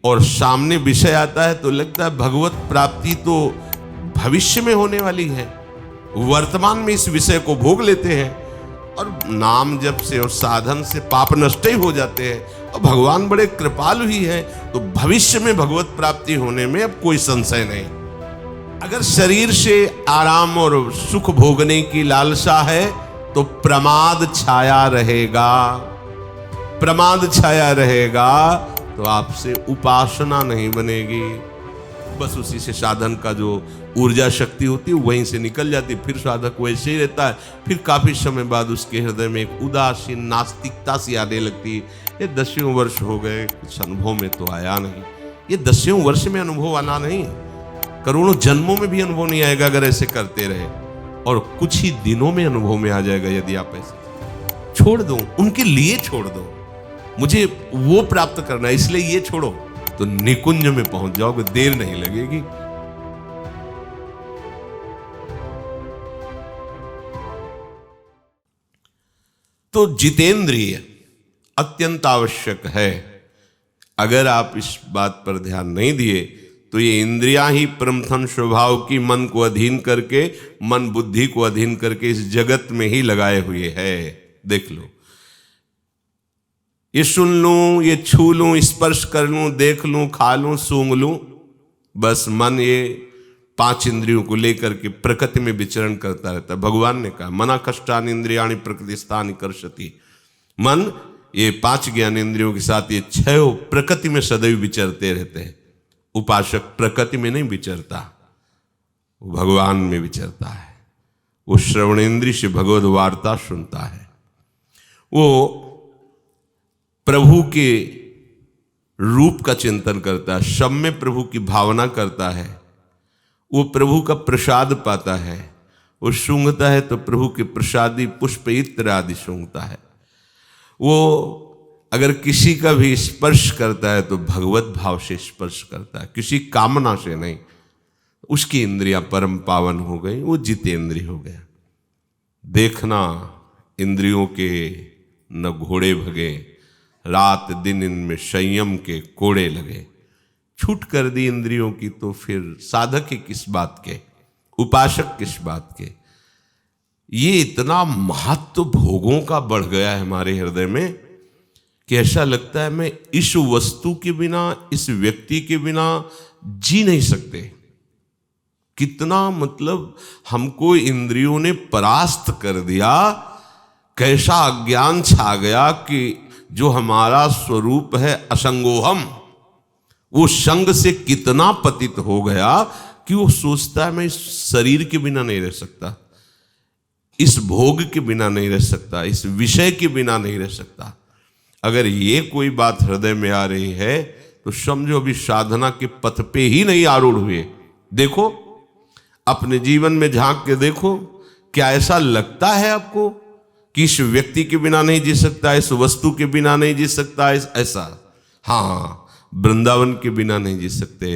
और सामने विषय आता है तो लगता है भगवत प्राप्ति तो भविष्य में होने वाली है, वर्तमान में इस विषय को भोग लेते हैं और नाम जप से और साधन से पाप नष्ट ही हो जाते हैं और भगवान बड़े कृपालु ही है, तो भविष्य में भगवत प्राप्ति होने में अब कोई संशय नहीं। अगर शरीर से आराम और सुख भोगने की लालसा है तो प्रमाद छाया रहेगा, प्रमाद छाया रहेगा तो आपसे उपासना नहीं बनेगी, बस उसी से साधन का जो ऊर्जा शक्ति होती है वहीं से निकल जाती, फिर साधक वैसे ही रहता है। फिर काफी समय बाद उसके हृदय में एक उदासीन नास्तिकता सी आने लगती है। ये 10 वर्ष हो गए, कुछ अनुभव में तो आया नहीं। ये 10 वर्ष में अनुभव आना नहीं, करोड़ों जन्मों में भी अनुभव नहीं आएगा अगर ऐसे करते रहे, और कुछ ही दिनों में अनुभव में आ जाएगा यदि आप ऐसे छोड़ दो, उनके लिए छोड़ दो। मुझे वो प्राप्त करना है इसलिए ये छोड़ो, तो निकुंज में पहुंच जाओगे, देर नहीं लगेगी। तो जितेंद्रिय अत्यंत आवश्यक है। अगर आप इस बात पर ध्यान नहीं दिए तो ये इंद्रियां ही प्रमथन स्वभाव की मन को अधीन करके, मन बुद्धि को अधीन करके इस जगत में ही लगाए हुए है। देख लो, ये सुन लूं, ये छू लूं, स्पर्श कर लूं, देख लूं, खा लूं, सूंघ लूं, बस मन ये 5 इंद्रियों को लेकर के प्रकृति में विचरण करता रहता है। भगवान ने कहा मना कष्टानि इंद्रियाणि प्रकृतिस्थानि कर्षति। मन ये 5 ज्ञान इंद्रियों के साथ ये 6 प्रकृति में सदैव विचरते रहते हैं। उपासक प्रकृति में नहीं विचरता, वो भगवान में विचरता है। वो श्रवणेन्द्रिय से भगवद वार्ता सुनता है, वो प्रभु के रूप का चिंतन करता है, सब में प्रभु की भावना करता है, वो प्रभु का प्रसाद पाता है, वो सूंघता है तो प्रभु के प्रसादी पुष्प इत्र आदि सूंघता है। वो अगर किसी का भी स्पर्श करता है तो भगवत भाव से स्पर्श करता है, किसी कामना से नहीं। उसकी इंद्रियां परम पावन हो गई, वो जितेंद्रिय हो गया। देखना इंद्रियों के न घोड़े भगे, रात दिन इनमें संयम के कोड़े लगे। छूट कर दी इंद्रियों की तो फिर साधक ही किस बात के, उपासक किस बात के। ये इतना महत्व भोगों का बढ़ गया है हमारे हृदय में कि ऐसा लगता है मैं इस वस्तु के बिना, इस व्यक्ति के बिना जी नहीं सकते। कितना मतलब हमको इंद्रियों ने परास्त कर दिया, कैसा अज्ञान छा गया कि जो हमारा स्वरूप है असंगोहम, वो संग से कितना पतित हो गया कि वो सोचता है मैं इस शरीर के बिना नहीं रह सकता, इस भोग के बिना नहीं रह सकता, इस विषय के बिना नहीं रह सकता। अगर ये कोई बात हृदय में आ रही है तो समझो अभी साधना के पथ पे ही नहीं आरूढ़ हुए। देखो अपने जीवन में झांक के देखो, क्या ऐसा लगता है आपको कि इस व्यक्ति के बिना नहीं जी सकता, इस वस्तु के बिना नहीं जी सकता, ऐसा? हाँ, वृंदावन के बिना नहीं जी सकते,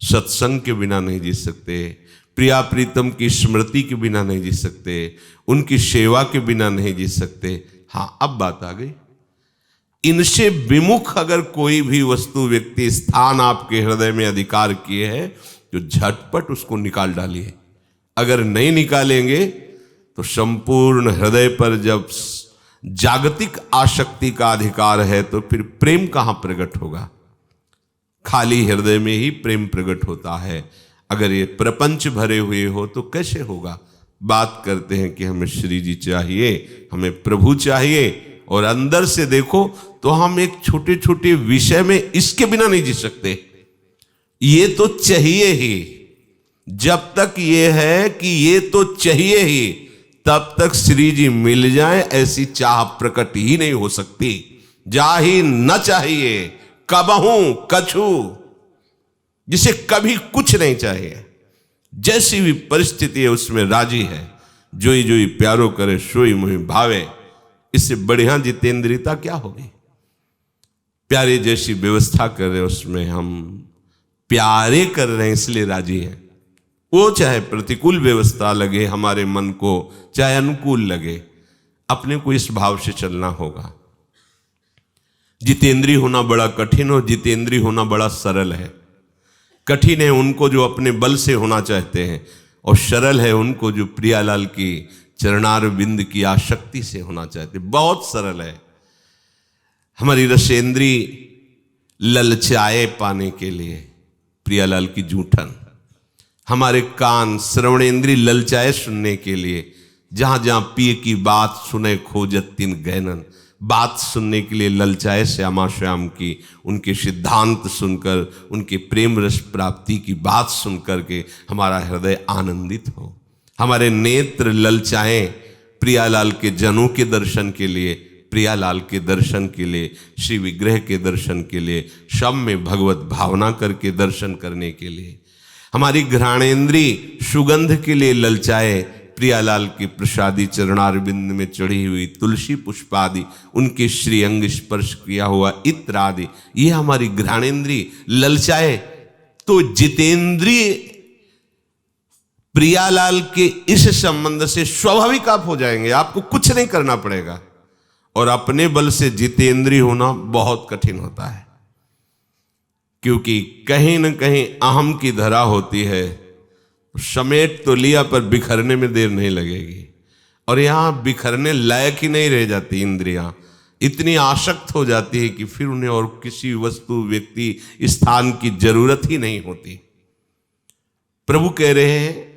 सत्संग के बिना नहीं जी सकते, प्रिया प्रीतम की स्मृति के बिना नहीं जी सकते, उनकी सेवा के बिना नहीं जी सकते। हाँ, अब बात आ गई, इनसे विमुख अगर कोई भी वस्तु, व्यक्ति, स्थान आपके हृदय में अधिकार किए है तो झटपट उसको निकाल डालिए। अगर नहीं निकालेंगे तो संपूर्ण हृदय पर जब जागतिक आसक्ति का अधिकार है तो फिर प्रेम कहां प्रकट होगा? खाली हृदय में ही प्रेम प्रकट होता है। अगर ये प्रपंच भरे हुए हो तो कैसे होगा? बात करते हैं कि हमें श्री जी चाहिए, हमें प्रभु चाहिए, और अंदर से देखो तो हम एक छोटे छोटे विषय में इसके बिना नहीं जी सकते। ये तो चाहिए ही, जब तक ये है कि ये तो चाहिए ही, तब तक श्री जी मिल जाए ऐसी चाह प्रकट ही नहीं हो सकती। जा ही न चाहिए कबहू कछु, जिसे कभी कुछ नहीं चाहिए, जैसी भी परिस्थिति है उसमें राजी है। जोई जोई प्यारो करे सोई मोहि भावे, इससे बढ़िया जितेंद्रियता क्या होगी? प्यारे जैसी व्यवस्था कर रहे उसमें हम प्यारे कर रहे हैं इसलिए राजी हैं। वो चाहे प्रतिकूल व्यवस्था लगे हमारे मन को, चाहे अनुकूल लगे, अपने को इस भाव से चलना होगा। जितेंद्रिय होना बड़ा कठिन और जितेंद्रिय होना बड़ा सरल है। कठिन है उनको जो अपने बल से होना चाहते हैं, और सरल है उनको जो प्रियालाल की चरणार बिंद की आसक्ति से होना चाहते हैं। बहुत सरल है। हमारी रसेंद्री ललचाए पाने के लिए प्रियालाल की जूठन, हमारे कान श्रवणेंद्री ललचाए सुनने के लिए, जहां जहां पिए की बात सुने खोजत तीन गैनन, बात सुनने के लिए ललचाए श्यामा श्याम की, उनके सिद्धांत सुनकर, उनके प्रेम रस प्राप्ति की बात सुनकर के हमारा हृदय आनंदित हो। हमारे नेत्र ललचाएं प्रियालाल के जनों के दर्शन के लिए, प्रियालाल के दर्शन के लिए, श्री विग्रह के दर्शन के लिए, शब में भगवत भावना करके दर्शन करने के लिए। हमारी घ्राणेंद्री सुगंध के लिए ललचाए प्रियालाल के प्रसादी चरणारविंद में चढ़ी हुई तुलसी पुष्पादि, उनके श्री अंग स्पर्श किया हुआ इत्र आदि, ये हमारी घ्राणेंद्री ललचाए। तो जितेंद्रिय प्रियालाल के इस संबंध से स्वाभाविक आप हो जाएंगे, आपको कुछ नहीं करना पड़ेगा। और अपने बल से जितेंद्रिय होना बहुत कठिन होता है, क्योंकि कहीं न कहीं अहम की धरा होती है। समेट तो लिया पर बिखरने में देर नहीं लगेगी, और यहां बिखरने लायक ही नहीं रह जाती इंद्रियां, इतनी आसक्त हो जाती है कि फिर उन्हें और किसी वस्तु व्यक्ति स्थान की जरूरत ही नहीं होती। प्रभु कह रहे हैं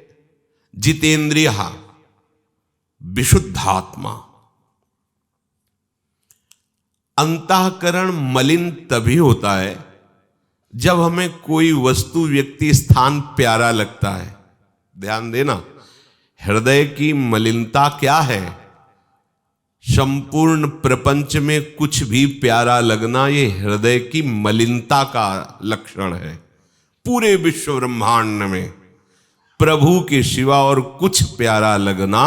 जितेंद्रिय विशुद्धात्मा। अंतःकरण मलिन तभी होता है जब हमें कोई वस्तु व्यक्ति स्थान प्यारा लगता है। ध्यान देना, हृदय की मलिनता क्या है? संपूर्ण प्रपंच में कुछ भी प्यारा लगना, ये हृदय की मलिनता का लक्षण है। पूरे विश्व ब्रह्मांड में प्रभु के सिवा और कुछ प्यारा लगना,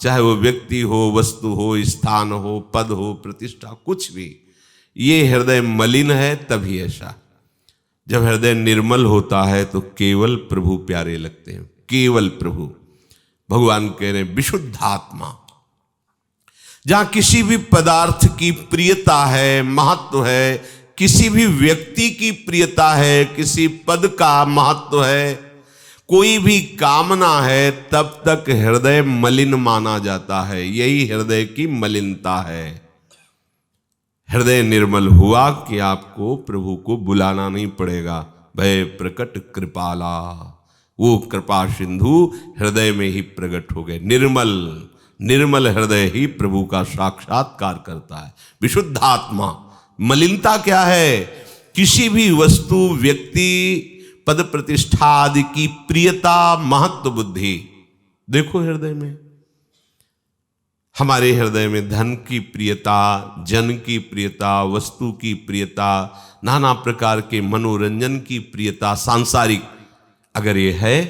चाहे वो व्यक्ति हो, वस्तु हो, स्थान हो, पद हो, प्रतिष्ठा, कुछ भी, ये हृदय मलिन है। तभी ऐसा, जब हृदय निर्मल होता है तो केवल प्रभु प्यारे लगते हैं, केवल प्रभु। भगवान कह रहे हैं विशुद्धात्मा। जहां किसी भी पदार्थ की प्रियता है, महत्व है, किसी भी व्यक्ति की प्रियता है, किसी पद का महत्व है, कोई भी कामना है, तब तक हृदय मलिन माना जाता है। यही हृदय की मलिनता है। हृदय निर्मल हुआ कि आपको प्रभु को बुलाना नहीं पड़ेगा। भय प्रकट कृपाला, वो कृपा सिंधु हृदय में ही प्रकट हो गए। निर्मल निर्मल हृदय ही प्रभु का साक्षात्कार करता है। विशुद्धात्मा। मलिनता क्या है? किसी भी वस्तु, व्यक्ति, पद प्रतिष्ठा आदि की प्रियता, महत्व बुद्धि। देखो हृदय में, हमारे हृदय में धन की प्रियता, जन की प्रियता, वस्तु की प्रियता, नाना प्रकार के मनोरंजन की प्रियता, सांसारिक, अगर ये है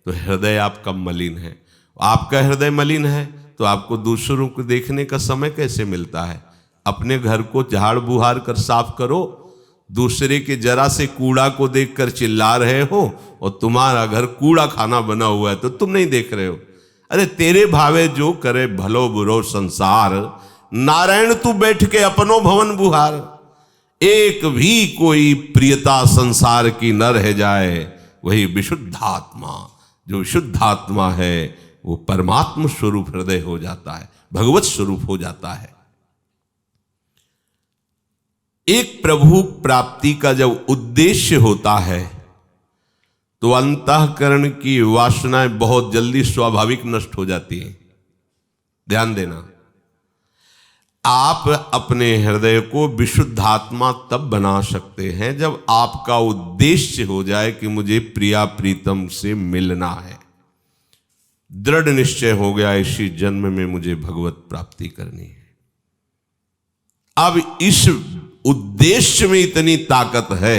तो हृदय आपका मलिन है। आपका हृदय मलिन है तो आपको दूसरों को देखने का समय कैसे मिलता है? अपने घर को झाड़ बुहार कर साफ करो। दूसरे के जरा से कूड़ा को देखकर चिल्ला रहे हो, और तुम्हारा घर कूड़ा खाना बना हुआ है तो तुम नहीं देख रहे हो। अरे तेरे भावे जो करे भलो बुरो संसार, नारायण तू बैठ के अपनो भवन बुहार। एक भी कोई प्रियता संसार की न रह जाए, वही विशुद्धात्मा। जो शुद्धात्मा है वो परमात्म स्वरूप हृदय हो जाता है, भगवत स्वरूप हो जाता है। एक प्रभु प्राप्ति का जब उद्देश्य होता है तो अंतःकरण की वासनाएं बहुत जल्दी स्वाभाविक नष्ट हो जाती हैं। ध्यान देना, आप अपने हृदय को विशुद्धात्मा तब बना सकते हैं जब आपका उद्देश्य हो जाए कि मुझे प्रिया प्रीतम से मिलना है। दृढ़ निश्चय हो गया इसी जन्म में मुझे भगवत प्राप्ति करनी है। अब इस उद्देश्य में इतनी ताकत है,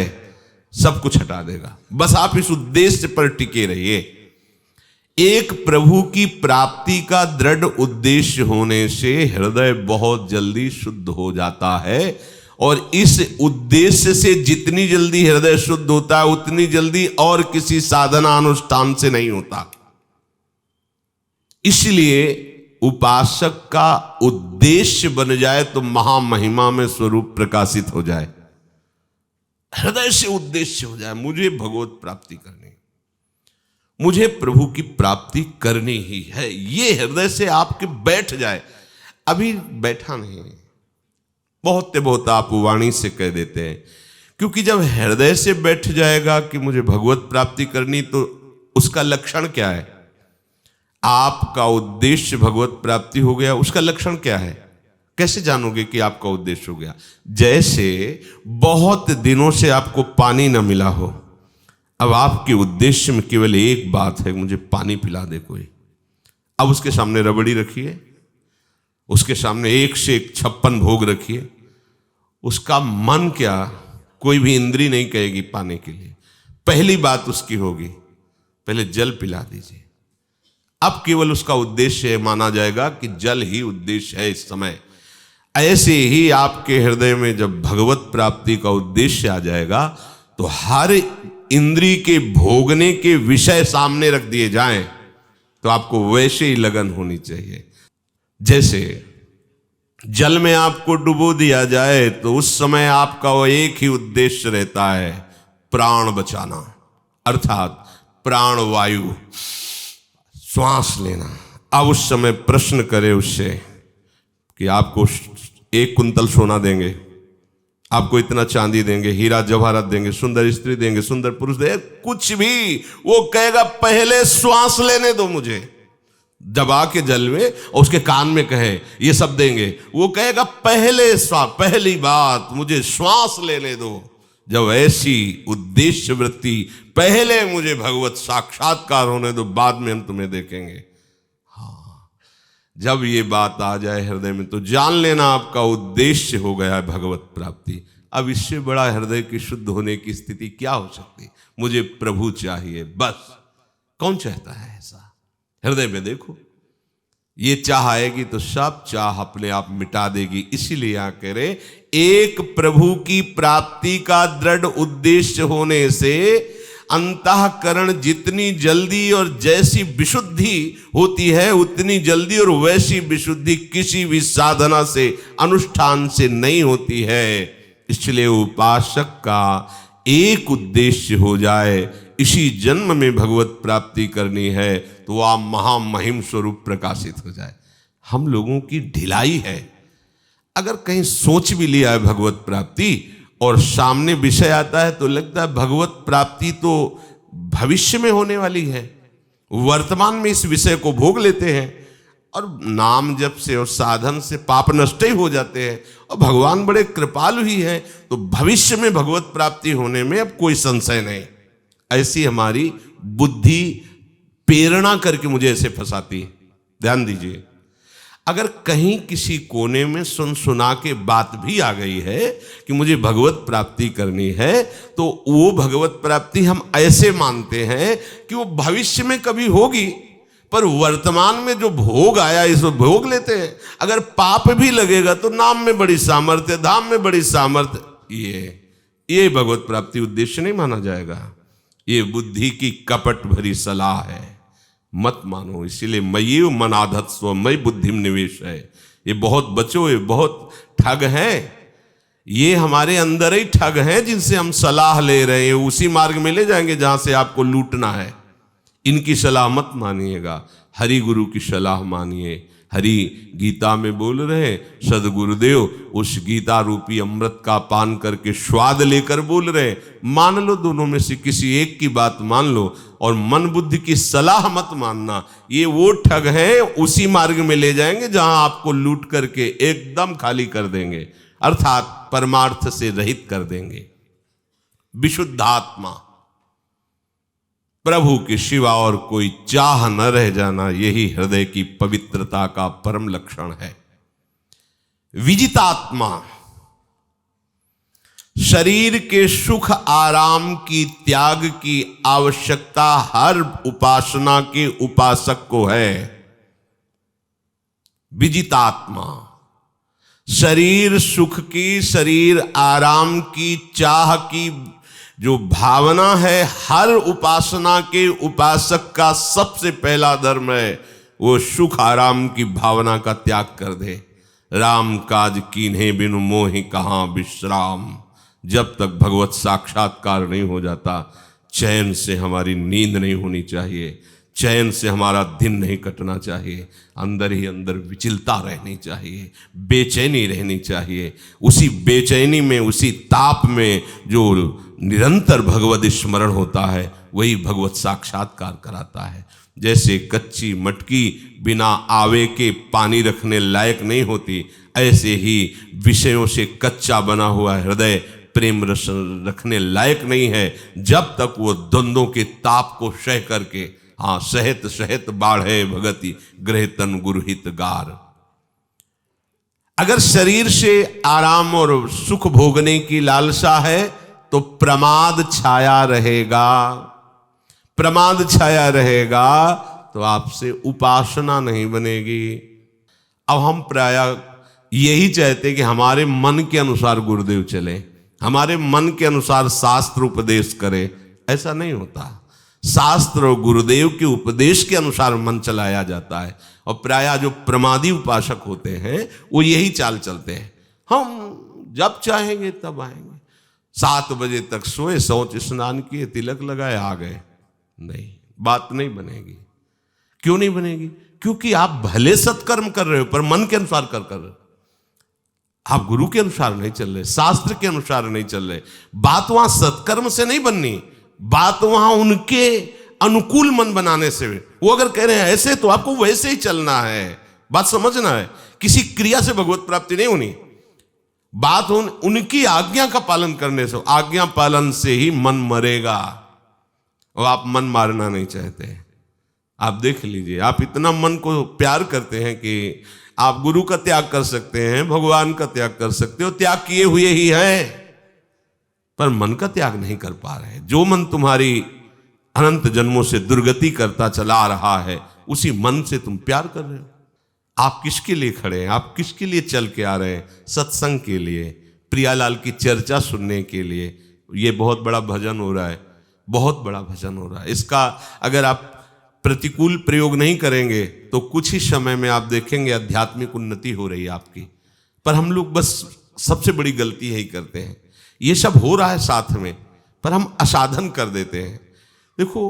सब कुछ हटा देगा। बस आप इस उद्देश्य पर टिके रहिए। एक प्रभु की प्राप्ति का दृढ़ उद्देश्य होने से हृदय बहुत जल्दी शुद्ध हो जाता है, और इस उद्देश्य से जितनी जल्दी हृदय शुद्ध होता है उतनी जल्दी और किसी साधना अनुष्ठान से नहीं होता। इसलिए उपासक का उद्देश्य बन जाए तो महामहिमा में स्वरूप प्रकाशित हो जाए। हृदय से उद्देश्य हो जाए, मुझे भगवत प्राप्ति करनी, मुझे प्रभु की प्राप्ति करनी ही है, ये हृदय से आपके बैठ जाए। अभी बैठा नहीं, बहुत आप वाणी से कह देते हैं, क्योंकि जब हृदय से बैठ जाएगा कि मुझे भगवत प्राप्ति करनी, तो उसका लक्षण क्या है? आपका उद्देश्य भगवत प्राप्ति हो गया, उसका लक्षण क्या है? कैसे जानोगे कि आपका उद्देश्य हो गया? जैसे बहुत दिनों से आपको पानी न मिला हो, अब आपके उद्देश्य में केवल एक बात है, मुझे पानी पिला दे कोई। अब उसके सामने रबड़ी रखिए, उसके सामने एक से एक 56 भोग रखिए, उसका मन क्या, कोई भी इंद्री नहीं कहेगी पाने के लिए। पहली बात उसकी होगी, पहले जल पिला दीजिए। अब केवल उसका उद्देश्य माना जाएगा कि जल ही उद्देश्य है इस समय। ऐसे ही आपके हृदय में जब भगवत प्राप्ति का उद्देश्य आ जाएगा, तो हर इंद्री के भोगने के विषय सामने रख दिए जाएं, तो आपको वैसे ही लगन होनी चाहिए। जैसे जल में आपको डुबो दिया जाए, तो उस समय आपका वो एक ही उद्देश्य रहता है, प्राण बचाना, अर्थात प्राण वायु, श्वास लेना। अब उस समय प्रश्न करे उससे कि आपको 1 कुंतल सोना देंगे, आपको इतना चांदी देंगे, हीरा जवाहरात देंगे, सुंदर स्त्री देंगे, सुंदर पुरुष देंगे, कुछ भी, वो कहेगा पहले श्वास लेने दो मुझे। दबा के जल में और उसके कान में कहे ये सब देंगे, वो कहेगा पहले पहली बात मुझे श्वास लेने दो। जब ऐसी उद्देश्य वृत्ति, पहले मुझे भगवत साक्षात्कार होने दो, बाद में हम तुम्हें देखेंगे। हाँ, जब ये बात आ जाए हृदय में, तो जान लेना आपका उद्देश्य हो गया है भगवत प्राप्ति। अब इससे बड़ा हृदय की शुद्ध होने की स्थिति क्या हो सकती? मुझे प्रभु चाहिए, बस। कौन चाहता है ऐसा? हृदय में देखो, ये चाह आएगी तो सब चाह अपने आप मिटा देगी। इसीलिए यहाँ कह रहे, एक प्रभु की प्राप्ति का दृढ़ उद्देश्य होने से अंतःकरण जितनी जल्दी और जैसी विशुद्धि होती है, उतनी जल्दी और वैसी विशुद्धि किसी भी साधना से, अनुष्ठान से नहीं होती है। इसलिए उपासक का एक उद्देश्य हो जाए, इसी जन्म में भगवत प्राप्ति करनी है, तो वह महामहिम स्वरूप प्रकाशित हो जाए। हम लोगों की ढिलाई है, अगर कहीं सोच भी लिया है भगवत प्राप्ति और सामने विषय आता है, तो लगता है भगवत प्राप्ति तो भविष्य में होने वाली है, वर्तमान में इस विषय को भोग लेते हैं, और नाम जप से और साधन से पाप नष्ट ही हो जाते हैं, और भगवान बड़े कृपालु ही हैं, तो भविष्य में भगवत प्राप्ति होने में अब कोई संशय नहीं। ऐसी हमारी बुद्धि प्रेरणा करके मुझे ऐसे फंसाती है। ध्यान दीजिए, अगर कहीं किसी कोने में सुना के बात भी आ गई है कि मुझे भगवत प्राप्ति करनी है, तो वो भगवत प्राप्ति हम ऐसे मानते हैं कि वो भविष्य में कभी होगी, पर वर्तमान में जो भोग आया इसको भोग लेते हैं। अगर पाप भी लगेगा तो नाम में बड़ी सामर्थ्य, धाम में बड़ी सामर्थ्य, ये भगवत प्राप्ति उद्देश्य नहीं माना जाएगा। ये बुद्धि की कपट भरी सलाह है, मत मानो। इसीलिए मयि मनाधत्स्व, मई बुद्धि में निवेश है। ये बहुत बचो, ये बहुत ठग हैं, ये हमारे अंदर ही ठग हैं जिनसे हम सलाह ले रहे हैं, उसी मार्ग में ले जाएंगे जहां से आपको लूटना है। इनकी सलाह मत मानिएगा, हरि गुरु की सलाह मानिए। हरि गीता में बोल रहे, सदगुरुदेव उस गीता रूपी अमृत का पान करके स्वाद लेकर बोल रहे, मान लो दोनों में से किसी एक की बात मान लो, और मन बुद्धि की सलाह मत मानना। ये वो ठग हैं, उसी मार्ग में ले जाएंगे जहां आपको लूट करके एकदम खाली कर देंगे, अर्थात परमार्थ से रहित कर देंगे। विशुद्धात्मा, प्रभु के सिवा और कोई चाह न रह जाना, यही हृदय की पवित्रता का परम लक्षण है। विजितात्मा, शरीर के सुख आराम की त्याग की आवश्यकता हर उपासना के उपासक को है। विजितात्मा, शरीर सुख की, शरीर आराम की चाह की जो भावना है, हर उपासना के उपासक का सबसे पहला धर्म है। वो सुख आराम की भावना का त्याग कर दे। राम काज कीन्हे बिनु मोहि कहाँ विश्राम। जब तक भगवत साक्षात्कार नहीं हो जाता, चैन से हमारी नींद नहीं होनी चाहिए, चैन से हमारा दिन नहीं कटना चाहिए, अंदर ही अंदर विचलता रहनी चाहिए, बेचैनी रहनी चाहिए। उसी बेचैनी में, उसी ताप में जो निरंतर भगवत स्मरण होता है, वही भगवत साक्षात्कार कराता है। जैसे कच्ची मटकी बिना आवे के पानी रखने लायक नहीं होती, ऐसे ही विषयों से कच्चा बना हुआ हृदय प्रेम रस रखने लायक नहीं है, जब तक वो द्वंद्वों के ताप को सह करके, हाँ, सहत सहत बाढ़े भगति गृह तन गुरहित गार। अगर शरीर से आराम और सुख भोगने की लालसा है तो प्रमाद छाया रहेगा, प्रमाद छाया रहेगा तो आपसे उपासना नहीं बनेगी। अब हम प्रायः यही चाहते कि हमारे मन के अनुसार गुरुदेव चले, हमारे मन के अनुसार शास्त्र उपदेश करे। ऐसा नहीं होता। शास्त्र और गुरुदेव के उपदेश के अनुसार मन चलाया जाता है। और प्रायः जो प्रमादी उपासक होते हैं वो यही चाल चलते हैं, हम जब चाहेंगे तब आएंगे, 7 बजे तक सोए, शौच स्नान किए, तिलक लगाए, आ गए। नहीं, बात नहीं बनेगी। क्यों नहीं बनेगी? क्योंकि आप भले सत्कर्म कर रहे हो पर मन के अनुसार कर रहे हो। आप गुरु के अनुसार नहीं चल रहे, शास्त्र के अनुसार नहीं चल रहे। बात वहां सत्कर्म से नहीं बननी, बात वहां उनके अनुकूल मन बनाने से। वो अगर कह रहे हैं ऐसे, तो आपको वैसे ही चलना है। बात समझना है, किसी क्रिया से भगवत प्राप्ति नहीं होनी, बात उनकी आज्ञा का पालन करने से। आज्ञा पालन से ही मन मरेगा, और आप मन मारना नहीं चाहते। आप देख लीजिए, आप इतना मन को प्यार करते हैं कि आप गुरु का त्याग कर सकते हैं, भगवान का त्याग कर सकते हो, त्याग किए हुए ही है, पर मन का त्याग नहीं कर पा रहे। जो मन तुम्हारी अनंत जन्मों से दुर्गति करता चला रहा है, उसी मन से तुम प्यार कर रहे हो। आप किसके लिए खड़े हैं? आप किसके लिए चल के आ रहे हैं? सत्संग के लिए, प्रियालाल की चर्चा सुनने के लिए। ये बहुत बड़ा भजन हो रहा है, बहुत बड़ा भजन हो रहा है। इसका अगर आप प्रतिकूल प्रयोग नहीं करेंगे तो कुछ ही समय में आप देखेंगे आध्यात्मिक उन्नति हो रही है आपकी। पर हम लोग बस सबसे बड़ी गलती यही करते हैं, ये सब हो रहा है साथ में, पर हम असाधन कर देते हैं। देखो,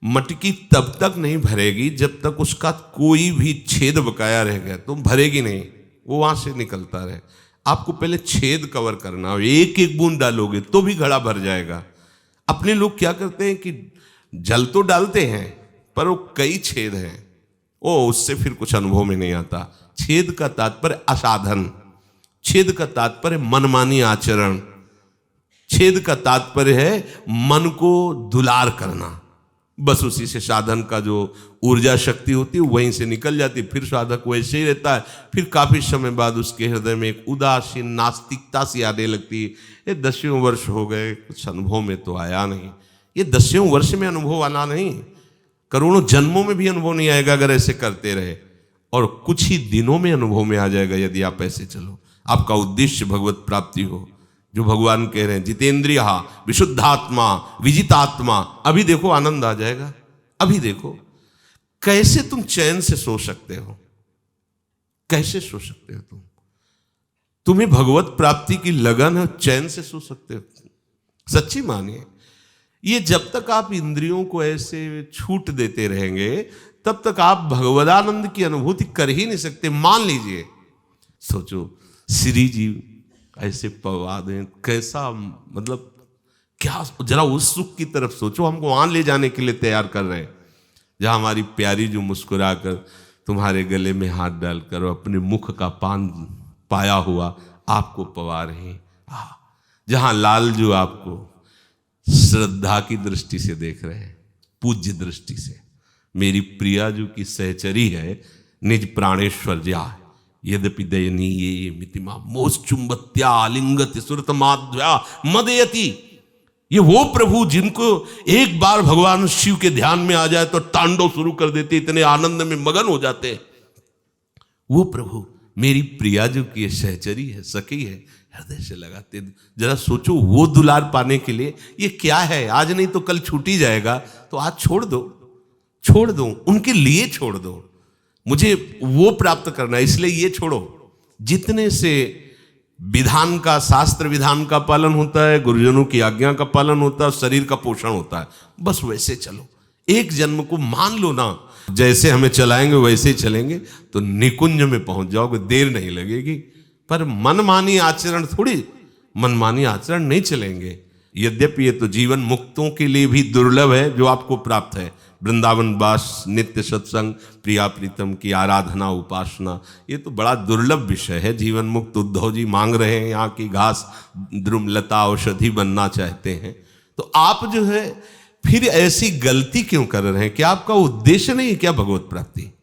मटकी तब तक नहीं भरेगी जब तक उसका कोई भी छेद बकाया रह गया, तो भरेगी नहीं, वो वहां से निकलता रहे। आपको पहले छेद कवर करना हो, एक एक बूंद डालोगे तो भी घड़ा भर जाएगा। अपने लोग क्या करते हैं कि जल तो डालते हैं पर वो कई छेद हैं, ओ उससे फिर कुछ अनुभव में नहीं आता। छेद का तात्पर्य असाधन, छेद का तात्पर्य मनमानी आचरण, छेद का तात्पर्य है मन को दुलार करना। बस उसी से साधन का जो ऊर्जा शक्ति होती है वहीं से निकल जाती, फिर साधक वैसे ही रहता है। फिर काफी समय बाद उसके हृदय में एक उदासीन नास्तिकता सी आने लगती है। ये 10वें वर्ष हो गए, कुछ अनुभव में तो आया नहीं। ये 10वें वर्ष में अनुभव आना नहीं, करोड़ों जन्मों में भी अनुभव नहीं आएगा अगर ऐसे करते रहे, और कुछ ही दिनों में अनुभव में आ जाएगा यदि आप ऐसे चलो। आपका उद्देश्य भगवत प्राप्ति हो, जो भगवान कह रहे हैं जितेंद्रिय विशुद्धात्मा विजितात्मा। अभी देखो आनंद आ जाएगा, अभी देखो कैसे तुम चैन से सो सकते हो, कैसे सो सकते हो तुम्हें भगवत प्राप्ति की लगन है, चैन से सो सकते हो। सच्ची मानिए, ये जब तक आप इंद्रियों को ऐसे छूट देते रहेंगे तब तक आप भगवदानंद की अनुभूति कर ही नहीं सकते। मान लीजिए, सोचो श्री जी ऐसे पवा दें, कैसा मतलब क्या, जरा उस सुख की तरफ सोचो। हमको वहां ले जाने के लिए तैयार कर रहे हैं, जहां हमारी प्यारी जो मुस्कुरा कर तुम्हारे गले में हाथ डालकर और अपने मुख का पान पाया हुआ आपको पवा रहे हैं, जहां लाल जो आपको श्रद्धा की दृष्टि से देख रहे हैं, पूज्य दृष्टि से। मेरी प्रिया जो की सहचरी है, निज प्राणेश्वर जा यद्यपि दयनीय मितिमा मोश्चुंबत्या आलिंगत सुरतमाध्या मदयति। ये वो प्रभु जिनको एक बार भगवान शिव के ध्यान में आ जाए तो तांडव शुरू कर देते, इतने आनंद में मगन हो जाते हैं। वो प्रभु मेरी प्रिया जो की सहचरी है, सखी है, हृदय से लगाते। जरा सोचो, वो दुलार पाने के लिए ये क्या है। आज नहीं तो कल छूट ही जाएगा, तो आज छोड़ दो, छोड़ दो, उनके लिए छोड़ दो। मुझे वो प्राप्त करना है, इसलिए ये छोड़ो। जितने से विधान का, शास्त्र विधान का पालन होता है, गुरुजनों की आज्ञा का पालन होता है, शरीर का पोषण होता है, बस वैसे चलो। एक जन्म को मान लो ना, जैसे हमें चलाएंगे वैसे ही चलेंगे तो निकुंज में पहुंच जाओगे, देर नहीं लगेगी। पर मनमानी आचरण थोड़ी, मनमानी आचरण नहीं चलेंगे। यद्यपि ये तो जीवन मुक्तों के लिए भी दुर्लभ है जो आपको प्राप्त है। वृंदावन वास, नित्य सत्संग, प्रिया प्रीतम की आराधना, उपासना, ये तो बड़ा दुर्लभ विषय है। जीवन मुक्त उद्धव जी मांग रहे हैं, यहाँ की घास द्रुमलता औषधि बनना चाहते हैं। तो आप जो है फिर ऐसी गलती क्यों कर रहे हैं? कि आपका उद्देश्य नहीं है क्या भगवत प्राप्ति?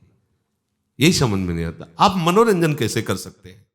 यही समझ में नहीं आता। आप मनोरंजन कैसे कर सकते हैं?